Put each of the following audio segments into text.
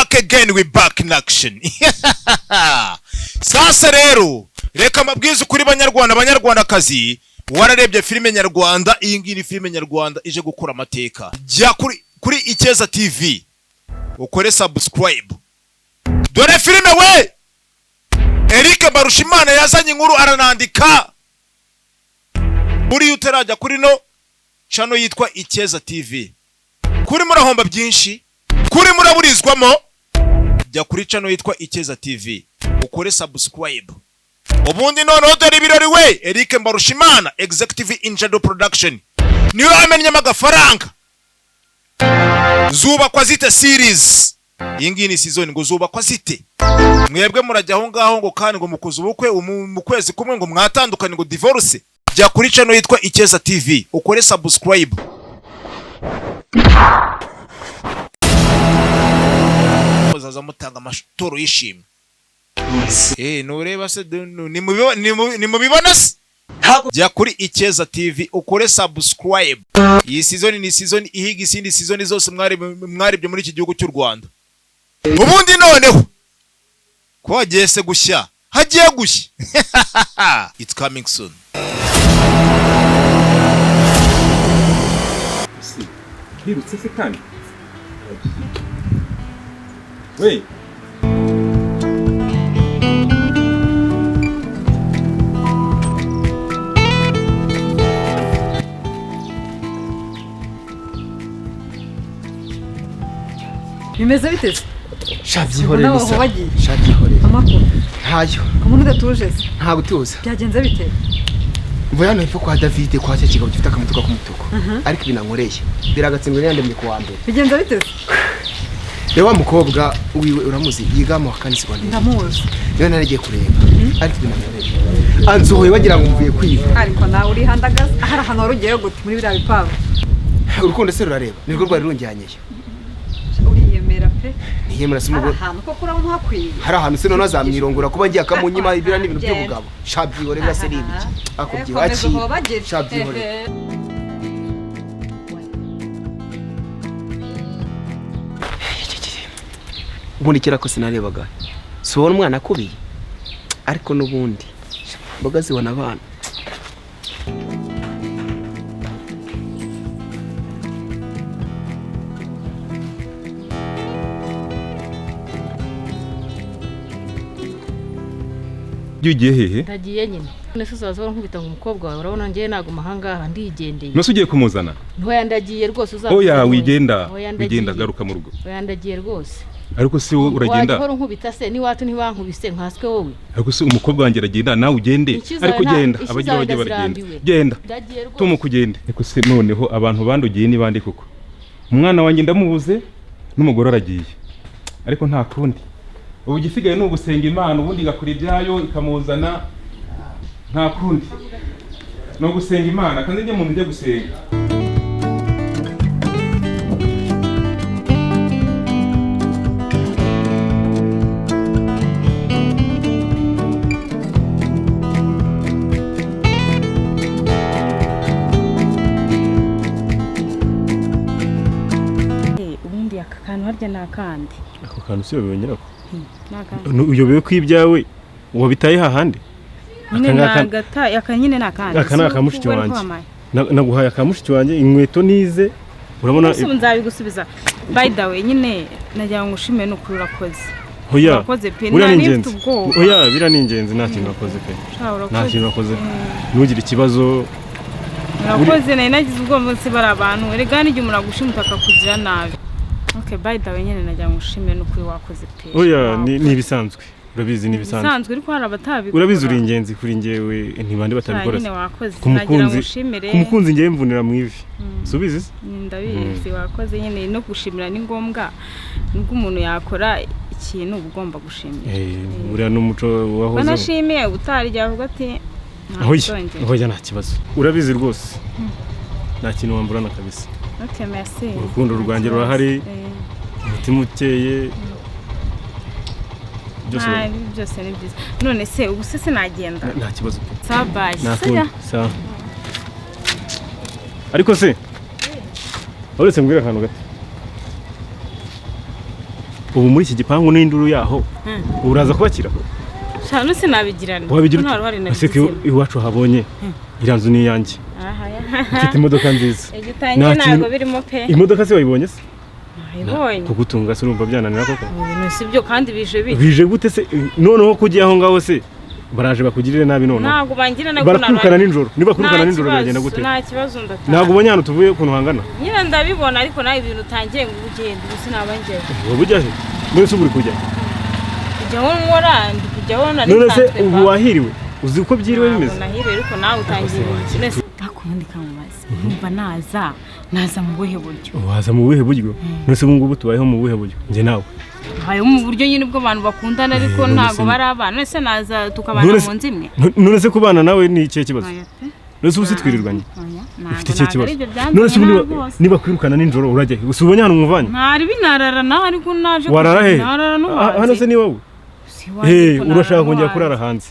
back again, we back in action. Sasa rero reka mabwiza kuri banyarwandakazi wararebye filime nyarwanda, iyi ngiyi filime nyarwanda ije gukora amateka. Jya kuri Ikeza TV ukore subscribe. Dore filime we Eric Barushimana yazanye inkuru aranandika. Uri utarajya kuri no channel yitwa Ikeza TV. Kuri murahomba byinshi, kuri muraburizwamo. Jya kuri channel yitwa Ikeza TV ukore subscribe. Ubundi noneho dore ibirori we Eric Barushimana executive in shadow production niyo amenye amafaranga. Zubakwa zite series iyi ni season ngo zubakwa zite. Mwebwe murajya aho ngaho ngo kandi ngo mukoze ubukwe mu kwezi kumwe ngo mwatandukanye ngo divorce. Jya kuri channel yitwa Ikeza TV ukore subscribe. Uzaza mutanga amatoro yishimye. Nureba se ni mubibona se. Jya kuri Ikeza TV ukore subscribe. Iyi season ni season ihiga isindi season zose mwaribye muri iki gihugu cy'u Rwanda. Ubundi noneho ko hagiye se gushya, hagiye gushya. It's coming soon. Hirutse se kandi. Wait. Bimeze biteze? Shabyihoreye gusa. Shabyihoreye. Amakuru. Ntayo. Umuntu udatuje se? Nta gutuza. Byagenze bite? Mvuye hano hepfo kwa David kwa cya kigabo gifite akamutuka k'umutuku. Ariko binankoreye. Biragatsindwa n'iyandemye ku wa mbere. Bigenze biteze? Reba mukobwa wiwe uramuzi yiga mu kanisi Rwanda. Ndamuzi. Niyo naragiye kureba. Ariko binankoreye. Anzohoye bagira ngo mvuye kwiba. Ariko nawe uri handagaza ahari ahantu warugiye gute muri biriya bipabo. Urukundo se rurareba. Nirwo rwari runjyanyeye. Uriyemera pe? Niyemera se umugore. Ahantu ko kura muhakwiye. Hari ahantu se none azamwirongora kuba ngiye akamunyima ibira n'ibintu by'ubugabo. Shabyihore birase ribiki. Akubyiye waci. Shabyihore. Ubundi kera ko sinarebaga. Subona umwana akubiye. Ariko nubundi mboga zibona abana. Ugiye hehe? Ndagiye nyine. Nese uzaza nkubita ngo umukobwa wawe urabona ngiye naguma hangaha ndigendeye. Nose ugiye kumuzana? Ntoya ndagiye rwose uzaza. Oya wigenda garuka mu rugo. Oya ndagiye rwose. Ariko se wowe uragenda? Wajya nkubita se ni watu ntiwankubise nkaswe wowe. Ariko se umukobwa wanjye aragenda nawe ugende. Ariko genda abagiye bajye baragenda. Genda. Tumukugende. Ariko se noneho abantu bandugiye ni bandi koko. Umwana wanjye ndamubuze n'umugore aragiye. Ariko nta kundi. Ubu gisigaye no gusenga Imana ubundi igakora ibyayo ikamuzana nta kundi. No gusenga Imana kandi njye mu njye gusenga. Ubundi akakantu harya nakandi. Ako kantu siyo bibonyera. Uyobewe ko ibyawe wabitaye hahandi. Akanyine nakandi. Aka nakamushiki wanjye. Naguhaye akamushiki wanjye inkweto nize. Urabona nzabigusubiza. By the way nyine najya ngushime no kururakoze. Oya. Oya bira ni ingenzi nta kintu nakoze pe. Nta kintu nakoze. Ntugire ikibazo. Nakoze nagize ubwo munsi bari abantu. Erega n'ijye umuntu agushimuta akakugira nabi. Okay, by the way nyine najya ngushime no kuri wakoze pe. Oya ni bisanzwe. Urabizi ni bisanzwe. Bisanzwe ariko hari abatabikora. Urabizi uri ingenzi kuri njyewe ntibandi batabikora. Nyine wakoze nagira ngushimire. Kumukunzi njye mvunira mu ivi. Subizi? Ndabizi wakoze nyine no gushimira ni ngombwa. Nubwo umuntu yakora ikintu ugomba gushimira. Buriya n'umuco wahoze. Banashimiye utarya avuga ati Oya nta kibazo. Urabizi rwose. Nta kintu wamburana kabisa. Okay, merci. Urukundo rwanjye rurahari. Umutima ukeye. Byose ni byiza. None se ubu se nagenda? Nta kibazo. Sabaye. Sawa. Ariko se uretse mbwira akantu gato. ubu muri iki gipangu n'induru yaho uraza kubakira shano sinabigirana wabigira aseke iwacu habonye iranzu ni yanjye mfite imodoka nziza egitangiye ntago birimo pe imodoka se wayibonye se ayibonye kugutunga se urumva byananira koko sibyo kandi bije gute se noneho kugiye aho ngaho se baraje bakugirire nabi none ntago bangira nako barakurukana ninjoro niba kurukana ninjoro biragenda gute nta kibazo ndataha ntago ubonye hano tuvuye ukuntu hangana nyine ndabibona ariko nawe ibintu utangiye ngo ugende gusa nabangeye wowe ujya he muri suburi kujya kujyaho nkora ndi kujyaho nari none se ubu wahiriwe uzi uko byiriwe bimeze nahiriwe ariko nawe utangiye ibintu akundi kamubaza numva naza mu buhe buryo waza mu buhe buryo none se ngubu tubayeho mu buhe buryo nje nawe hayo mu buryo nyine bwo abantu bakundana ariko ntago bari abana none se naza tukabana mu nzimwe none se kubana nawe ni ikihe kibazo none se usitwirirwanye ufite ikihe kibazo none se niba kwirukana ninjoro urajye usubonye hano umuvanye ntari binarara naho ariko naje narara no hano se ni wowe urashaka kongera kurara hanze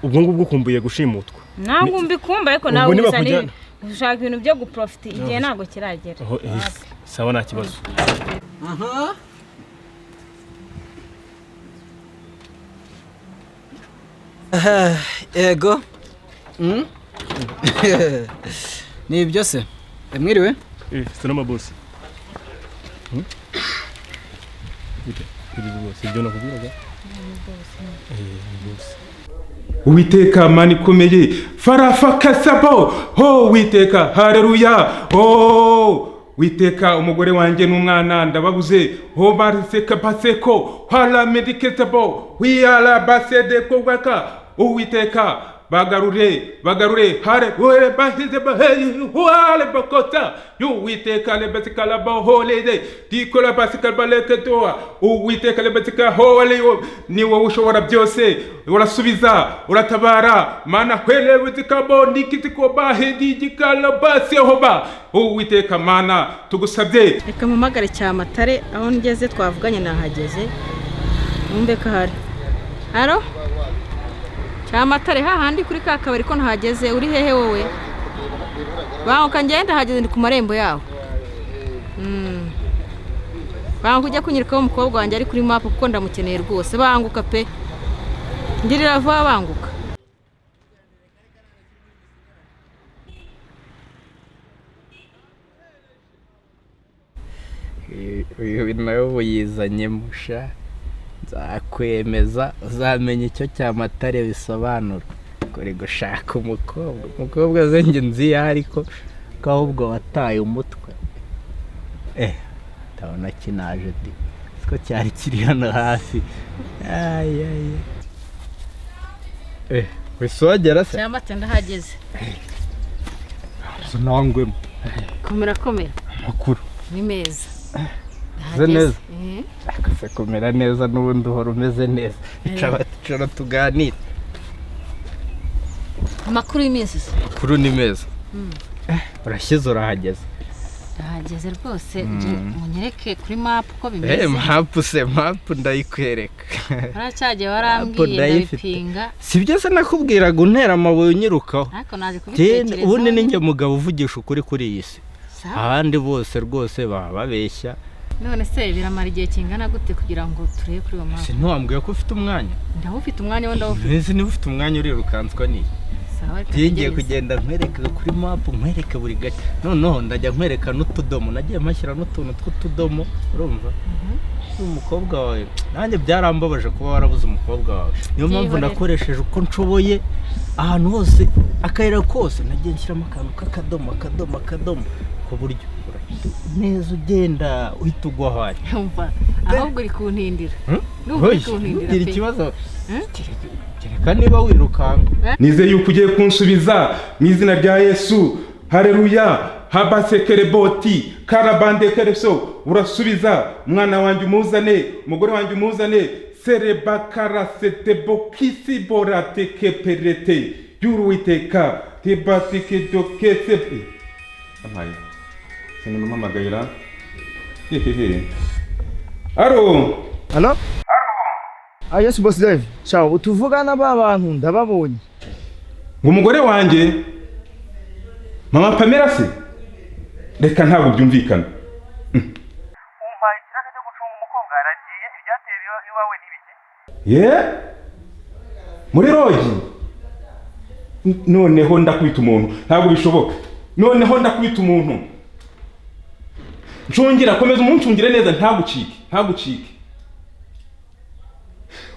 ubwo ngubwo ukumbuye gushimutwa ntabwo mbikumba ariko nawe uzane ushaka ibintu byo guprofita igihe ntago kiragera sawa nta kibazo ego ni ibyo se mwiriwe sinama boss ibyo nakubwiraga Uwiteka mani komeye farafakasabo ho witeka haleluya ho witeka umugore wanjye n'umwana ndababuze ho bariseka baseko hala mediketabo wiyala basede kogaka uwiteka bagarure hare wele bahize baheyi wale bakota uwiteka lebesika laboholede dikola basika baleketoa uwiteka lebesika hole ni wowe ushobora byose urasubiza uratabara mana hwele wizikabo nikitiko bahedi gikala basehoba uwiteka mana tugusabye reka mumagare cyamatare aho ngeze twavuganye nahageze numbe ko hari haro cyamatare hahandi kuri ka kabari ko ntahageze uri hehe wowe banguka ngenda hageze ndi ku marembo yaho banguka ujya kunyerekaho umukobwa wanjye ari kuri map kuko ndamukeneye rwose banguka pe ngirira vuba banguka uyu nawe yizanye musha nzakwemeza uzamenya icyo cyamatare bisobanura kuri gushaka umukobwa zenjye nziya ariko ahubwo wataye umutwe ndabona kinaje di siko cyari kiri hano hafi wisogera se cyamatare ndahageze sinangwemo komera makuru ni meza neza akase kumera neza n'ubundi uhora umeze neza icara tuganire amakuru y'iminsi makuru ni meza urashyize urahageze rwose munyereke kuri mapu uko bimeze mapu ndayikwereka haracyagiye warambwiye ndabipinga si byo se nakubwiraga untera amabuye unyirukaho ariko naje kubitekereza ubundi ninjye mugabo uvugisha ukuri kuri iyi si abandi bose rwose baba babeshya none se biramara igihe kingana gute kugira ngo turebe kuri uwo mapu sintiwambwiye ko ufite umwanya ndawufite umwanya wenda ndawufite niba ufite umwanya urirukanswa n'iyi ngiye kugenda nkwereka kuri mapu nkwereke buri gace noneho ndajya nkwereka n'utudomo nagiye mashyira n'utuntu tw'utudomo urumva umukobwa wawe nanjye byarambabaje kuba warabuze umukobwa wawe niyo mpamvu nakoresheje uko nshoboye ahantu hose akayira kose nagiye nshyiramo akantu k'akadomo ku buryo neza ugenda uhita ugwa aho ari ahubwo uri kuntindira gira ikibazo kereka niba wirukanka nizeye yuko ugiye kunsubiza mu izina rya Yesu haleluya habasekereboti karabandekereso urasubiza umwana wanjye umuzane umugore wanjye umuzane serebakarasete boratekeperete y'uruwiteka tebatikedokesepe amaye sinumamagayira aro Yes boss Dave. Ciao, utuvugana bantu ndababonye. Ngo umugore wanjye Mama Pamela se reka ntabwo byumvikana. Umva ikiraka cyo gucunga umukobwa aragiye iwawe n'ibiki? Ye? Muri rogi? Noneho ndakwita umuntu. Ntabwo bishoboka. Noneho ndakwita umuntu. Nshongera komeza umuncungire neza ntagucike.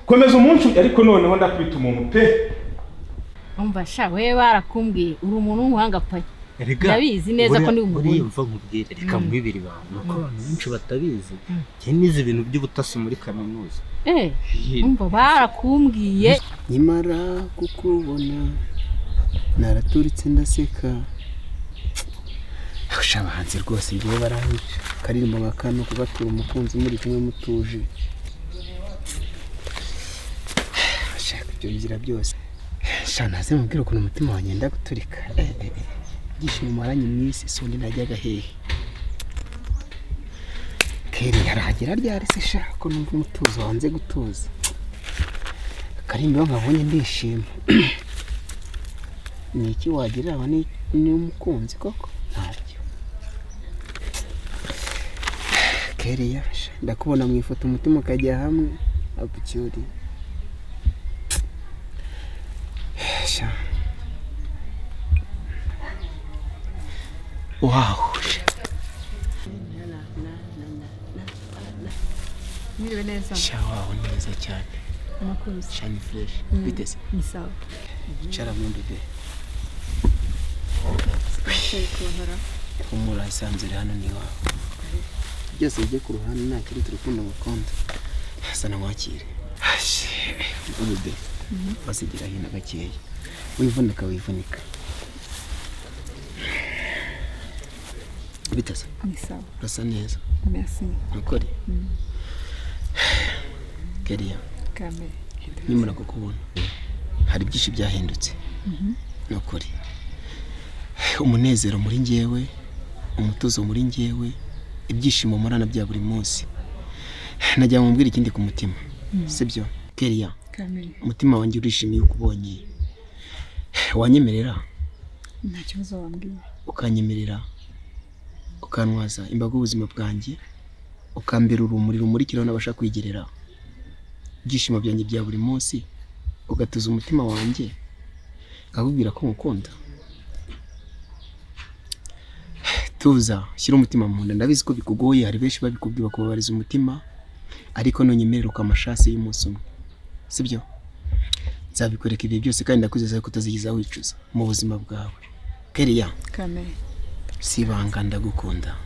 Komeza umuncu ariko noneho ndakwita umuntu pe. Umva sha wewe barakumbwiye uri umuntu w'umuhanga pa. Ndabizi neza ko ndi umugore. Uriyumva nkubwire reka mwibiri bawe. Nuko abantu benshi batabizi. Njye nize ibintu by'ubutasi muri kaminuza. Umva barakumbwiye. Nyimara kukubona naraturitse ndaseka. Ushabahanze rwose ngiye baranyica. Karirimbo ngakano kubatura umukunzi muri kumwe mutuje. Shaka ibyo bigira byose. Shanaze mubwira ukuntu umutima wanjye ndaguturika. Gishimo maranye mwisi sondi najyaga hehe. Keri yarahagera ryari se shaka ko numva umutuzo wanze gutuza. Karimbo nkabonye ndishima. Niki wagira aba ni umukunzi koko? Ntabyo. Keri yasha ndakubona mu ifoto umutima ukajya hamwe abucyuri. Sha. Wow. Mwiriwe neza. Sha wow neza cyane. Amakuru shani fresh. Bitese. Ni sawa. Cara mu ndebe. Sipashye kuhara. Umura isanzure hano ni wawe. Byose bijye ku ruhande nta kiri turukundo mukonda. Sana mwakire. Ubude. Basigira hino gakeya. Wivunika. Bitese. Ni sawa. Rasa neza. Merci. Nukuri. Keria. Kame. Nimura kukubona. Hari byinshi byahindutse. Nukuri. Umunezero muri njyewe, umutuzo muri njyewe, ibyishimo murana bya buri munsi. Najya mumbwira ikindi ku mutima. Sibyo? Keria. Kame. Umutima wanjye urishimiye ukubonye. Wanyemerera? Nta kibazo wambwiye. Ukanyemerera. Ukanwaza imbago ubuzima bwanjye. Ukambera urumuri rumurikira n'abasha kwigerera. Ibyishimo byanjye bya buri munsi. Ugatuza umutima wanjye. Akakubwira ko ngukunda. Tuza, shyira umutima mu nda. Ndabizi ko bikugoye, hari benshi babikubwira bakubabariza umutima, ariko nonyemerera ukamashase y'umunsi umwe. Sibyo? Nzabikwereka ibi byose kandi ndakuzeza ko utazigiza wicuza mu buzima bwawe. Keria. Kame. Sibanga ndagukunda.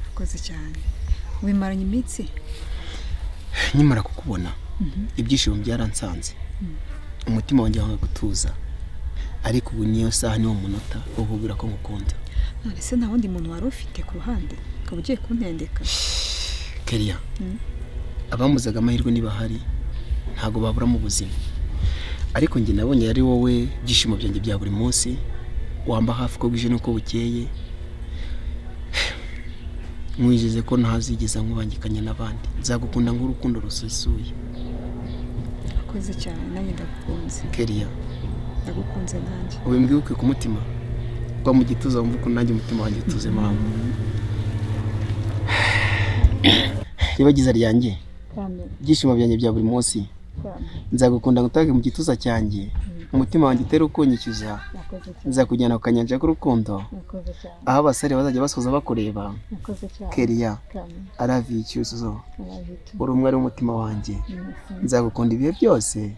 Akoze cyane. Wimaranye imitsi? Nyimara kukubona. Ibyishimo byaransanze. Umutima wanjye wanga gutuza. Ariko ubu niyo saha niyo munota ububwira ko ngukunda. None se nta wundi muntu wari ufite ku ruhande ukaba ugiye kuntendeka? Keria. Abamuzaga amahirwe niba hari ntago babura mu buzima. Ariko njye nabonye ari wowe byishimo byanjye bya buri munsi. Wamba hafi ko bwije nuko bukeye. Mwijeze ko ntazigeza nkubangikanya nabandi. Nzagukunda nk'urukundo rusesuye. Akoze cyane nanjye ndagukunze. Keria. Ndagukunze nanjye. Ubembwiye ku mutima. Kwa mu gituza wumva ko nanjye umutima wanjye utuze mama. Ribagiza ryanjye. Byishimo byanjye bya buri munsi. Nzagukunda ngutage mu gituza cyanjye. Umutima wanjye utera ukonyikiza. Nzakujyana ku kanyanja k'urukundo. Aho abasare bazajya basoza bakureba. Keria. Aravi icyuzuzo. Uri umwe ari umutima wanjye. Nzagukunda ibihe byose.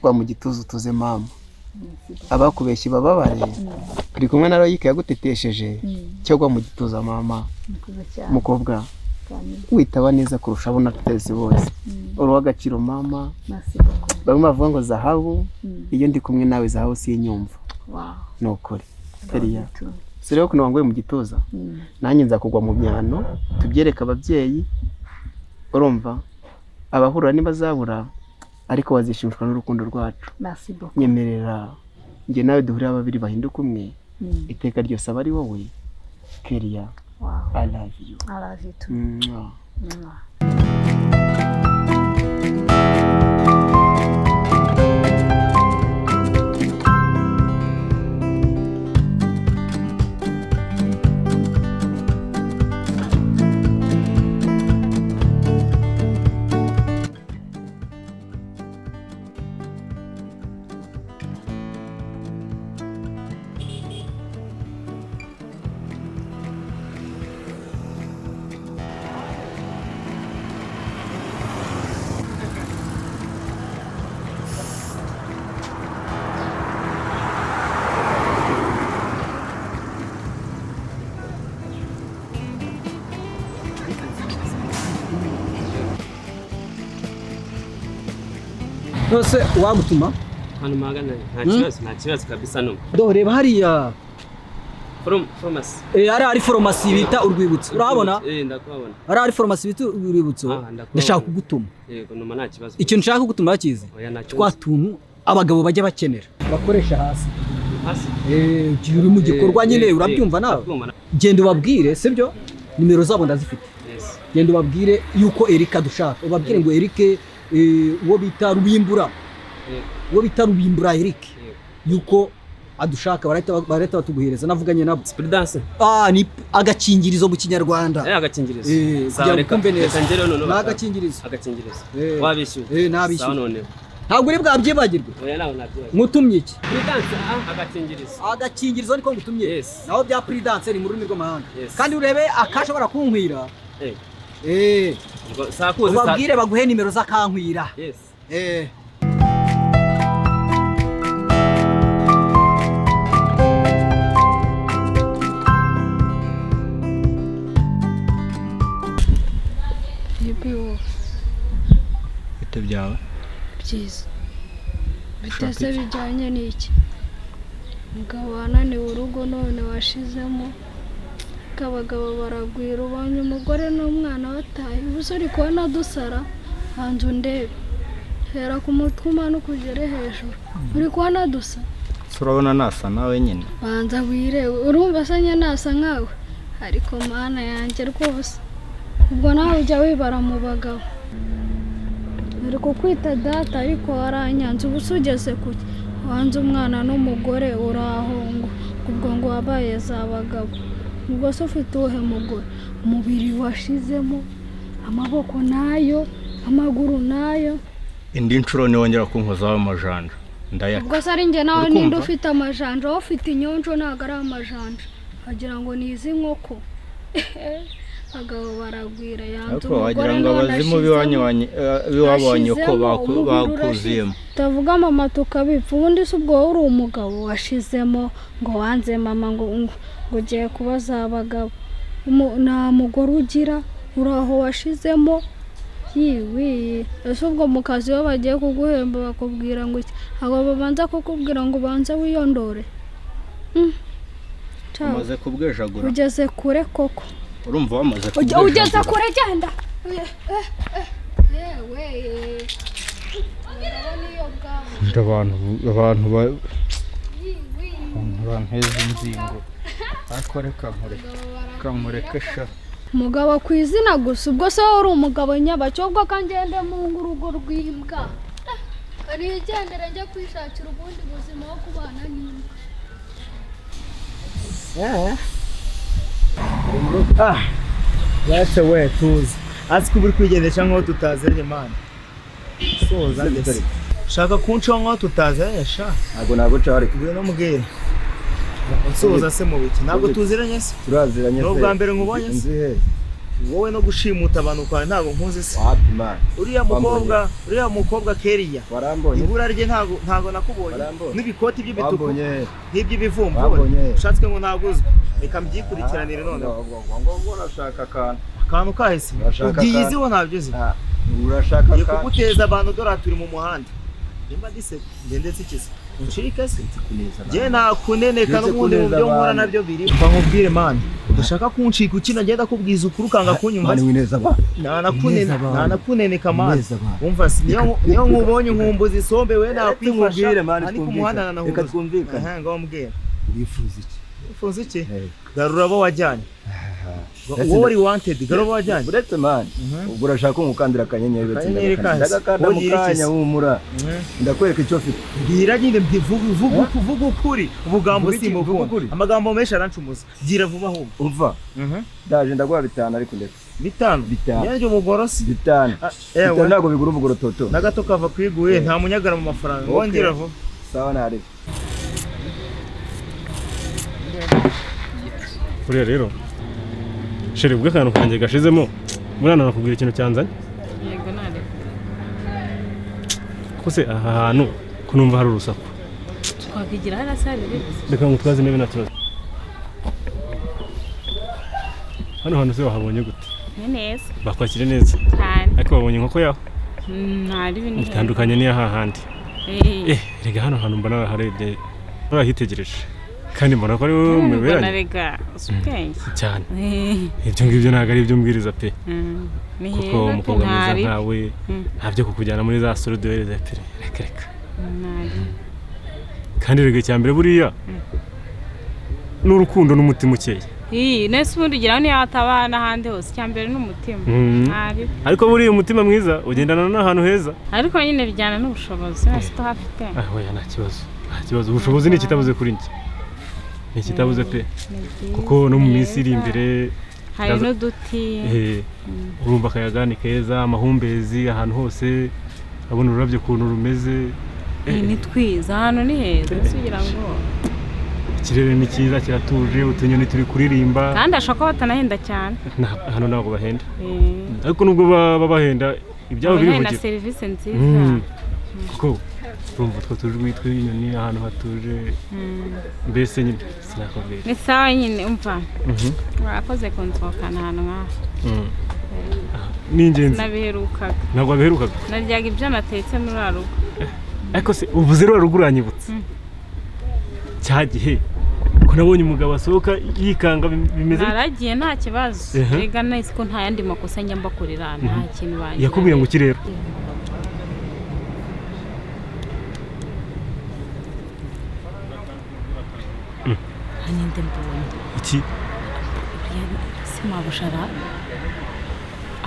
Kwa mu gituza utuze mama. Abakubeshye bababare. Uri kumwe na Royike yagutetesheje. Cyangwa mu gituza mama. Mukobwa. Witaba neza kurusha abo natuteze bose. Uri w'agaciro mama. Bamwe bavuga ngo zahabu. Iyo ndi kumwe nawe zahabu si inyumva. Nukuri. Keria. Sireo kuno wangoye mu gituza. Nanjye nzakugwa mu myano. Tubyereka ababyeyi. Urumva? Abahura nibazabura. Ariko wazishimishwa n'urukundo rwacu. Nyemerera. Nge nawe duhurira babiri bahinduka umwe. Iteka ryose abari wowe. Keria. I love you. I love you too. Nose wagutuma hano magana nta kibazo kabisa no. Do reba hariya Farumasi. Ari farumasi bita urwibutso. Urabona? Ndakubona. Ari farumasi bita urwibutso. Ndashaka kugutuma. Yego numa nta kibazo. Ikintu nshaka kugutuma bakize. Twa tuntu abagabo bajya bakenera. Bakoresha hasi. Uri mu gikorwa nyine urabyumva nawe. Genda ubabwire sibyo? Nimero zabo ndazifite. Genda ubabwire yuko Erika dushaka. Ubabwire ngo Erike uwo bita Rubimbura. Uwo bita Rubimbura Erike. Yuko adushaka bareta batuguhereza navuganye nabo. Prudence. Ni agakingirizo mu Kinyarwanda. Agakingirizo. Sawa reka neza. Agakingirizo. Wabishyuye. Nabishyuye. Sawa none. Ntabwo uri bwabyibagirwe. Oya nawe nabyibagirwe. Mutumye iki? Prudence agakingirizo. Agakingirizo niko ngutumye. Naho bya Prudence ni mu rurimi rw'amahanga. Kandi urebe akashobora kunkwira. Sakuze. Babwire baguhe nimero z'akankwira. Bite byawe? Byiza. Bitese bijyanye n'iki? Umugabo wananiwe urugo none washizemo. Abagabo baragwira ubonye umugore n'umwana bataye. Ubusore kubona dusara hanze undebe. Hera ku mutwe umanuka ugere hejuru. Uri kubona dusa? Urabona nasa nawe nyine. Banza wirewe. Urumva se nyine nasa nkawe? Ariko mana yanjye rwose. Ubwo nawe ujya wibara mu bagabo. Uri kukwita data ariko waranyanze ubusugeze kuki? Wanze umwana n'umugore urahongo. Ubwo ngo wabaye zabagabo. Ubwo se ufite uhe mugore? Umubiri washizemo, amaboko nayo, amaguru nayo. Indi nshuro niwongera kunkozaho amajanja. Ndayaka. Ubwo se ari njye nawe ninde ufite amajanja, wowe ufite inyonjo ntago ari amajanja. Wagira ngo ni izi nkoko. Abagabo baragwira yanze umugore n'abazimu biwabonye ko bakuziyemo. Tavuga mama tukabipfa ubundi se ubwo uri umugabo washizemo ngo wanze mama ngo ugiye kubaza abagabo. Nta mugore ugira uraho washizemo yiwi. Ese ubwo mu kazi iyo bagiye kuguhemba bakubwira ngo iki? Abo babanza kukubwira ngo banze wiyondore. Umaze kubwejagura. Ugeze kure koko. Urumva wamaze kubwejagura. Ugeze kure genda. Abantu banteza inzingo. Akoreka nkureke sha. Umugabo ku izina gusa ubwo se uri umugabo nyabacyo kangende mu ngurugo rw'imbwa. Ari igendera njye kwishakira ubundi buzima wo kubana n'imbwa. Yase we tuzi. Asiko buri kwigendesha nko tutazanye man. Soza ndetse. Shaka kunca nko tutazanye sha. Nago cari. Kubwe no mugere. Soza se mu biki. Nago tuziranye se. Turaziranye se. No bwa mbere nkubonye se. Wowe no gushimuta abantu kwa ntago nkunze se. Wapi man. Uriya mukobwa Keriya. Warambonye. Ibura rye ntago nakubonye. N'ibikoti by'ibituku. N'iby'ibivumvu. Ushatswe ngo naguzwe. Reka mbyikurikiranire none. Ngo urashaka akantu kahise. Ugiyizi wo ntabyo uzi. Urashaka akantu. Kuguteza abantu dora turi mu muhanda. Nimba dise ndetse ikise. Uncika se je nakuneneka n'ubundi mu byo nkora nabyo biri. Mva nkubwire man. Udashaka kuncika ukina ngenda kubwiza ukuru kanga kunyumva. Mani wineza ba. Nanakuneneka man. Umva si niyo nkubonye nkumbuza isombe we nakwifasha. Ari ku muhanda nanahuza. Reka twumvikane. Ngo mbwira. Urifuza iki? Ufunze iki? Garura abo wajyanye. What you wanted? Garura abo wajyanye. Uretse man. Ubwo urashaka umukandira akanyenyeri Akanyenyeri kanjye. Ndagakanda mu kanya humura. Ndakwereka icyo mfite. Bwira nyine mvuga ukuri. Ubugambo simuvuga. Amagambo menshi arancumuza. Gira vuba ahubwo. Umva. Ndaje ndaguha 5 ariko ndetse. 5. Yanjye umugorosi 5. Ntago bigura ubugoro toto. Nagato kava kwiguye nta munyagara mu mafaranga. Wongera vuba. Sawa nari. Kuriya rero shere ubwo akantu kanjye gashizemo murana nakubwira ikintu cyanzanye. Yego nare. Kose aha hantu kunumva hari urusaku. Twakigira harasabire. Reka ngutwaze nebe natuza. Hano se wahabonye gute? Neza. Bakwakire neza. Cyane. Ariko babonye inkoko yaho. ntari bintu bitandukanye niya hahandi rega hano hantu mbona harebye barahitegereje kandi mbona ko ari wowe muberanye rega usubwenge cyane ibyo ngibyo ntabwo ari ibyo mbwiriza pe kuko umukobwa mwiza nkawe ntabyo kukujyana muri za sorodere za pere reka kandi rega cyambere buriya n'urukundo n'umutima ukeye nese ubundi ugira niyo atabana ahandi hose cyambere n'umutima ariko buriya umutima mwiza ugendana n'ahantu heza ariko nyine bijyana n'ubushobozi wese tuhafite oya nta kibazo ubushobozi ni ikitabuze kuri njye ni ikitabuze pe kuko no mu minsi iri imbere hari n'uduti urumva akayaga ni keza amahumbezi ahantu hose abona ururabyo ukuntu rumeze ni twiza hano ni heza kugira ngo ikirere ni cyiza kiratuje utunyoni turi kuririmba kandi ashaka batanahenda cyane hano ntabwo bahenda ariko nubwo baba bahenda ibyabo birivugira na serivisi nziza kuko urumva utwo tujwi tw'inyoni ahantu hatuje mbese nyine sinakubwira ni sawa nyine umva warakoze kunsohokana ahantu nk'aha ni ingenzi nabiherukaga ntabwo wabiherukaga naryaga ibyo natetse muri uru rugo ariko se uvuze rero rugo uranyibutse cya gihe ko nabonye umugabo asohoka yikanga bimeze naragiye nta kibazo rega nahise ko nta yandi makosa njya mbakorera nta kintu banjye yakubwiye ngo iki rero ninde mbonye iki si mabushara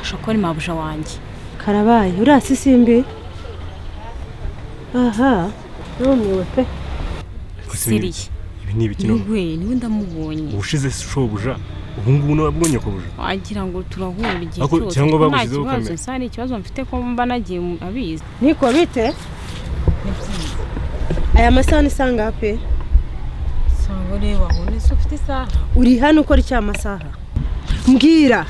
ashaka ni mabusha wanjye karabaye urasi simbi aha numiwe pe siriye ibi ni ibikino niwe ndamubonye ubushize shobuja ubu ngubu nabonye ko buja wagira ngo turahura igihe cyose cyangwa babuzizeho kamera nta ni ikibazo mfite ko mba nagiye abizi niko bite aya masaha ni sangape sanga reba hone se ufite isaha uri hano ukora iki amasaha mbwira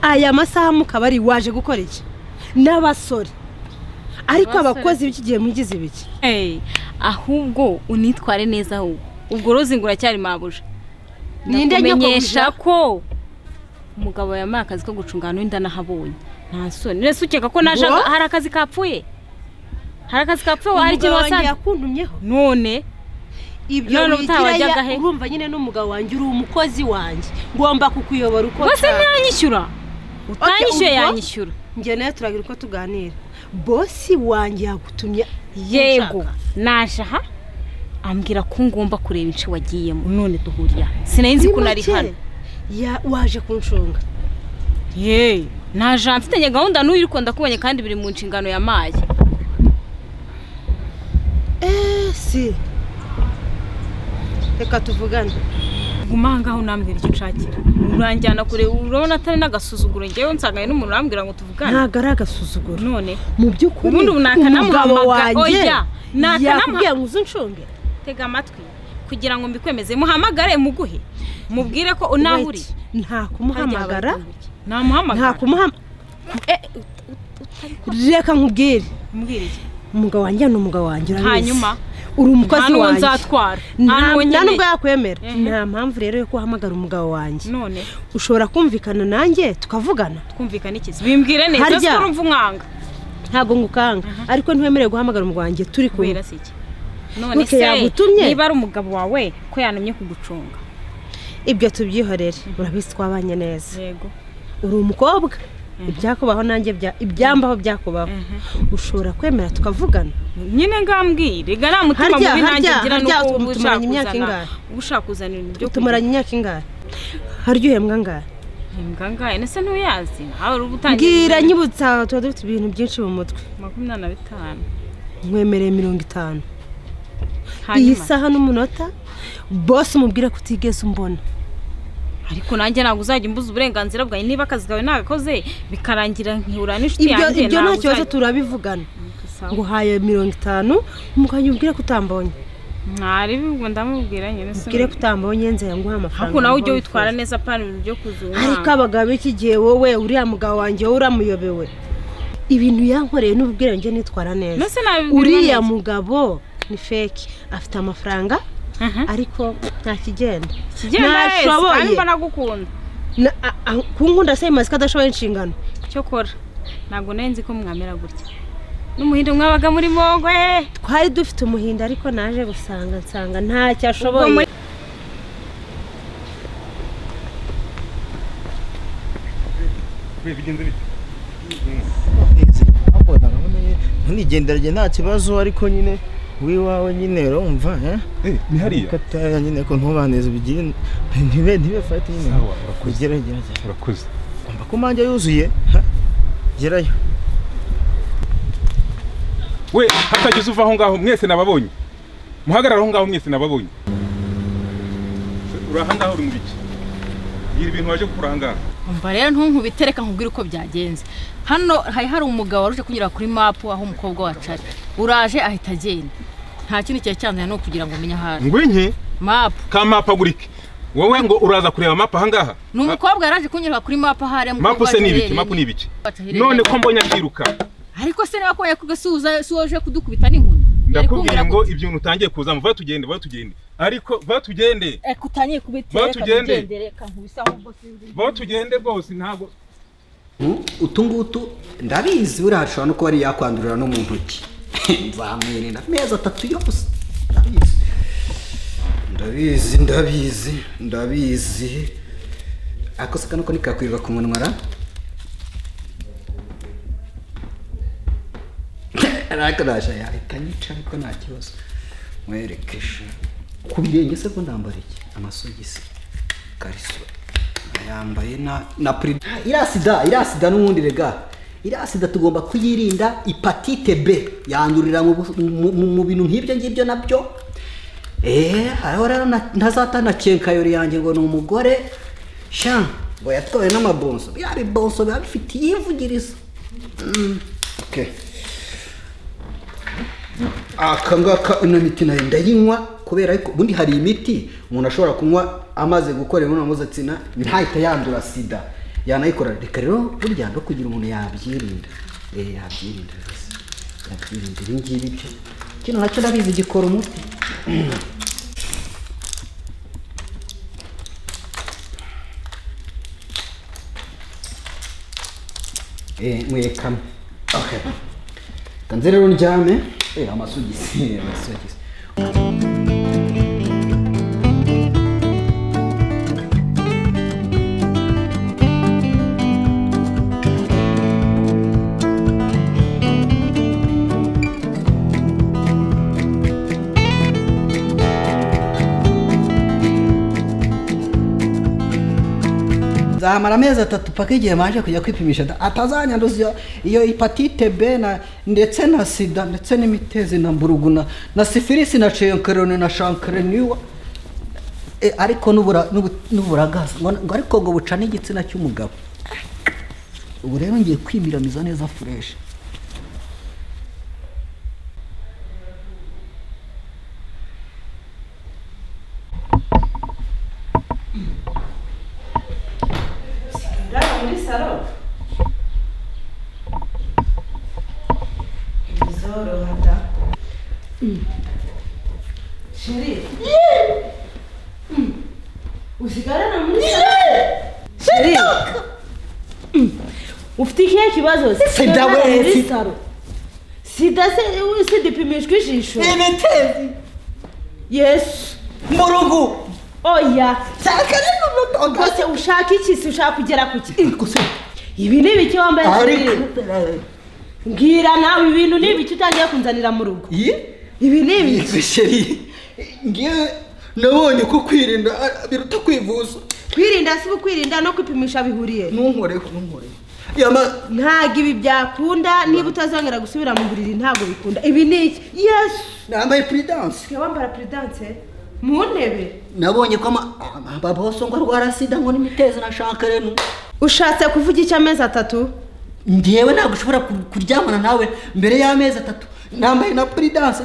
aya masaha mukabari waje gukora iki n'abasore ariko abakozi b'iki gihe mugize biki ahubwo unitware neza ahubwo ubwo rozingura cyari mabuja ndakumenyesha ko umugabo yamaye akazi ko gucungana n'inda nahabonye nta soni rese ukeka ko naje hari akazi kapfuye hari ikintu wasanze yakuntumyeho none ibyo wigira urumva nyine n'umugabo wanjye uri umukozi wanjye ngomba kukuyobora uko bose ntiyanyishyura utanyishyuye yanyishyura njye nayo turagira uko tuganira bosi wanjye yagutumye yego naje aha ambwira ko ngomba kureba ince wagiyemo none duhurira sinayinzi ko nari hano waje kunshunga naje mfitanye gahunda n'uyu uriko ndakubonye kandi biri mu nshingano ya maye si reka tuvugane guma ngaho unambwira icyo ushakira uranjyana kure urabona atari n'agasuzuguro ngewe nsanganye n'umuntu urambwira ngo tuvugane ntabwo ari agasuzuguro none mu by'ukuri ubundi nakanamuhamagara yakubwiye ngo uze unshunge tega amatwi kugira ngo mbikwemeze muhamagare muguhe mubwire ko unahuri nta kumuhamagara nta reka nkubwire umugabo wanjye ni umugabo wanjye hanyuma uri umukozi wanjye nzatwara nta nubwo yakwemera nta mpamvu rero yo kuhamagara umugabo wanjye none ushobora kumvikana nanjye tukavugana twumvikana iki bimbwire neza ko urumva umwanga ntabwo ngukanga ariko ntiwemerewe guhamagara umugabo wanjye turi kumwe none se niba ari umugabo wawe ko yanumye kugucunga ibyo tubyihorere urabizi twabanye neza yego uri umukobwa ibyakubaho nanjye ibyambaho byakubaho ushobora kwemera tukavugana nyine ngambwire ga nta mutima mubi nanjye ngira nuko ushaka kuzanira ibyo tumaranye imyaka ingahe haryo uhembwa ngahe ngahe nese ntuyazi nawe uri ubutangiye mbwira nyibutsa tuba dufite ibintu byinshi mu mutwe 25 nkwemereye 50 iyi saha n'umunota boss umubwire ko utigeze umbona ariko nanjye ntabwo uzajya imbuza uburenganzira bwawe niba akazi kawe nagakoze bikarangira nkihura n'inshuti yanjye ibyo nta kibazo turabivugana ngo haye 50 umukanya ubwire ko utambonye ntari bibwo ndamubwira nyine se ubwire ko utambonye nze yanguha amafaranga ariko nawe ujye witwara neza pana ibintu byo kuzunga ariko abagabo iki gihe wowe uriya mugabo wanjye wowe uramuyobewe ibintu yankoreye n'ubwire njye nitwara neza uriya mugabo ni fake afite amafaranga ariko nta kigenda nashoboye kandi nagukunda kunkunda se maze kadashoboye inshingano cyo kora ntabwo nzi ko mwamera gutya n'umuhindo mwabaga muri Mongwe. Twari dufite umuhindo ariko naje gusanga nsanga ntacyo ashoboye. Ntigenderage nta kibazo ariko nyine wiwawe nyine urumva ni hariya kataya nyine ko ntubaneze bigire ntibe fate nyine kugerageza urakoze ngomba ko manje yuzuye gerayo we hatagize uva aho ngaho mwese nababonye muhagarara aho ngaho mwese nababonye uraha ngaho uri mu biki yiri ibintu waje kuranga umva rero ntunkubitereka nkubwire uko byagenze hano hari umugabo waruje kunyura kuri map aho umukobwa wacu ari uraje ahita agenda nta kintu cye cyanzanye no kugira ngo umenye ahari ngwinke map ka map agurike wowe ngo uraza kureba map aha ngaha n'umukobwa yaraje kunyura kuri map ahari map se nibiki map nibiki none ko mbonye akiruka ariko se niba koye kugasuza soje kudukubita n'inkuni ndakubwira ngo ibyo utangiye kuza muva tugende ariko va tugende kutangiye kubitera reka nkubisaho bo tugende bose ntago utungutu ndabizi urashobora no kuba ari yakwandurira no mu ntoki nzamwirinda meza 3 yose ndabizi akose kano ko nikakwirwa ku munwa ra arakarasha yahitanyica ariko nta kibazo mwerekesha ku birenge se ko ndambara iki amasogisi kariso yambaye na irasida n'ubundi rega irasida tugomba kuyirinda hepatite B yandurira mu bintu nk'ibyo ngibyo nabyo hariho rero ntazatana kenkayori yanjye ngo ni umugore sha ngo yatwawe n'amabonso yari bonso biba bifite yivugiriza okay akangaka ino miti nayo ndayinywa kubera ko bundi hari imiti umuntu ashobora kunywa amaze gukora imibonano mpuzabitsina ntahita yandura sida yanayikora reka rero burya no kugira umuntu yabyirinda yabyirinda ibi ngibi byo kino nacyo ndabizi gikora umuti mwekame okay kanze rero njyame amasogisi zamara amezi 3 paka igihe manje kujya kwipimisha atazanyanduza iyo hepatite B ndetse na sida ndetse n'imitezi na mburuguna na sifilisi na chenkerone na shankreniwa ariko n'uburagaza ngo ariko ngo buca n'igitsina cy'umugabo ubu rero ngiye kwimiramiza neza fresh Saro. Zoro hata. Sheri. Usigara na muri Sheri. Ufite ikihe kibazo? Sida we Saro. Sida se usidipimishwe ijisho. Imitezi. Yes. Murugu. Oya. Sakare Kose ushaka iki se ushaka kugera kuki? Ibi ni biki wambaye? Ngira nawe ibintu ni biki utangiye kunzanira mu rugo? Ibi ni biki? Sheri. Ngiye nabonye ko kwirinda biruta kwivuza. Kwirinda si kwirinda no kwipimisha bihuriye. Ntunkore. Ntago ibi byakunda niba utazongera gusubira mu buriri ntago bikunda. Ibi ni iki? Yes. Nambaye prudence. Wambara prudence? Mu ntebe nabonye ko baboso ngo arwara sida ngo n'imitezi na shankarenu ushatse kuvuga iki amezi 3 ngiyewe ntabwo ushobora kuryamana nawe mbere y'amezi 3 nambaye na prudence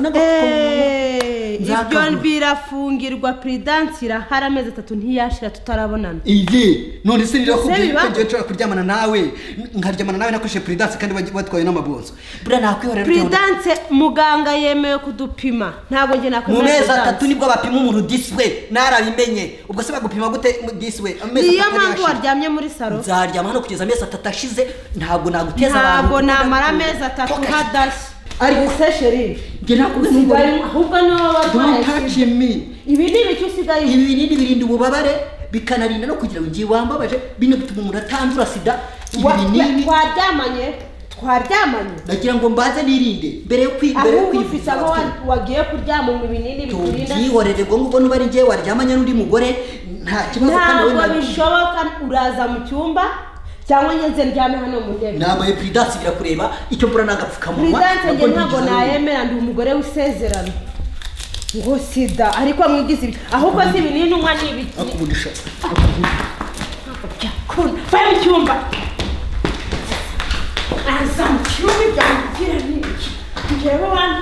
ibyo birafungirwa Prudence irahari amezi 3 ntiyashira tutarabonana iyi none se rero kubwiye ko ngiye nshobora kuryamana nawe nkaryamana nawe nakoreshe Prudence kandi batwaye n'amabonzo bura nakwihorera Prudence muganga yemewe kudupima ntabwo nge nakwemera mu mezi 3 nibwo bapima umuntu diswe narabimenye ubwo se bagupima gute diswe amezi 3 niyo mpamvu waryamye muri salo nzaryama hano kugeza amezi 3 ashize ntabwo naguteza abantu ntabwo namara amezi 3 hadashye ari sesheri nge nakusigaye ahubwo no watwaye ibi ni ibiki usigaye ibi ni birinda ububabare bikanarinda no kugira ngo ngiye wambabaje bino bituma umuntu atandura sida ibi ni twaryamanye nagira ngo mbaze nirinde mbere yo kwivuza aho wagiye kuryama mu binini bikurinda byihorere ngo ngubwo nuba ari ngiye waryamanye n'undi mugore nta kibazo kandi ntabwo bishoboka uraza mu cyumba cyangwa nyenze ndyame hano mu ntebe nambaye Prudence birakureba icyo mbura nagapfukamunwa Prudence nge ntabwo nayemera ndi umugore w'isezerano ngo sida ariko mwigize ibi ahubwo si ibinini umwa n'ibiki akubudisha faya mu cyumba aza mu cyumba byangira n'ibiki njyewe wantu